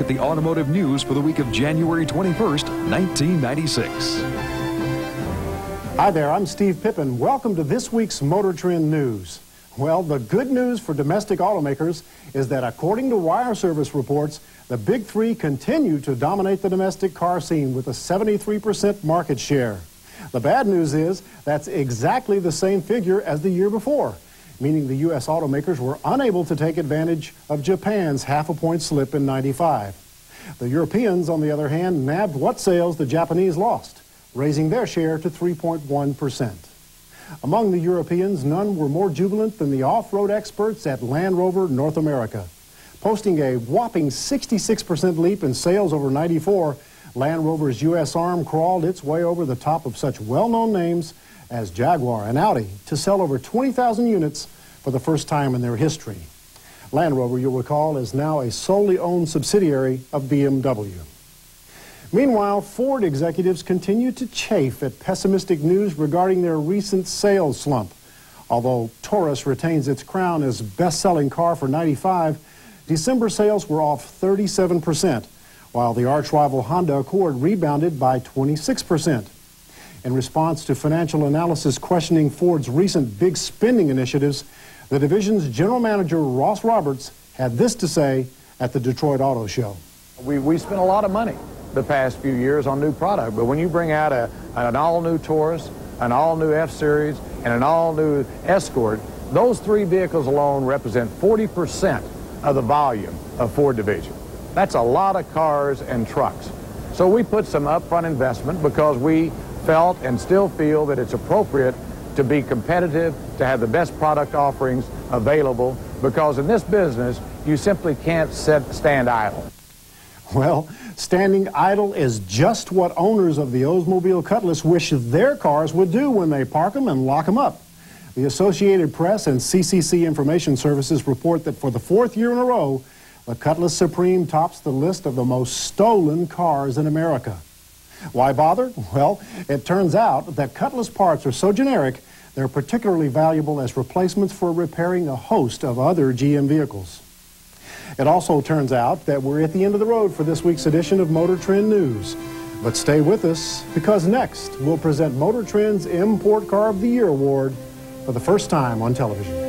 look at the automotive news for the week of January 21st, 1996. Hi there, I'm Steve Pippin. Welcome to this week's Motor Trend News. Well, the good news for domestic automakers is that according to wire service reports, the big three continue to dominate the domestic car scene with a 73% market share. The bad news is that's exactly the same figure as the year before, meaning the U.S. automakers were unable to take advantage of Japan's half-a-point slip in '95. The Europeans, on the other hand, nabbed what sales the Japanese lost, raising their share to 3.1%. Among the Europeans, none were more jubilant than the off-road experts at Land Rover North America. Posting a whopping 66% leap in sales over '94, Land Rover's U.S. arm crawled its way over the top of such well-known names as Jaguar and Audi to sell over 20,000 units for the first time in their history. Land Rover, you'll recall, is now a solely owned subsidiary of BMW. Meanwhile, Ford executives continue to chafe at pessimistic news regarding their recent sales slump. Although Taurus retains its crown as best-selling car for '95, December sales were off 37%, while the arch-rival Honda Accord rebounded by 26%. In response to financial analysis questioning Ford's recent big spending initiatives, the division's general manager, Ross Roberts, had this to say at the Detroit Auto Show. We spent a lot of money the past few years on new product, but when you bring out an all-new Taurus, an all-new F-Series, and an all-new Escort, those three vehicles alone represent 40% of the volume of Ford division. That's a lot of cars and trucks. So we put some upfront investment because we felt and still feel that it's appropriate to be competitive, to have the best product offerings available, because in this business, you simply can't stand idle. Well, standing idle is just what owners of the Oldsmobile Cutlass wish their cars would do when they park them and lock them up. The Associated Press and CCC Information Services report that for the fourth year in a row, the Cutlass Supreme tops the list of the most stolen cars in America. Why bother? Well, it turns out that Cutlass parts are so generic, they're particularly valuable as replacements for repairing a host of other GM vehicles. It also turns out that we're at the end of the road for this week's edition of Motor Trend News. But stay with us, because next we'll present Motor Trend's Import Car of the Year Award for the first time on television.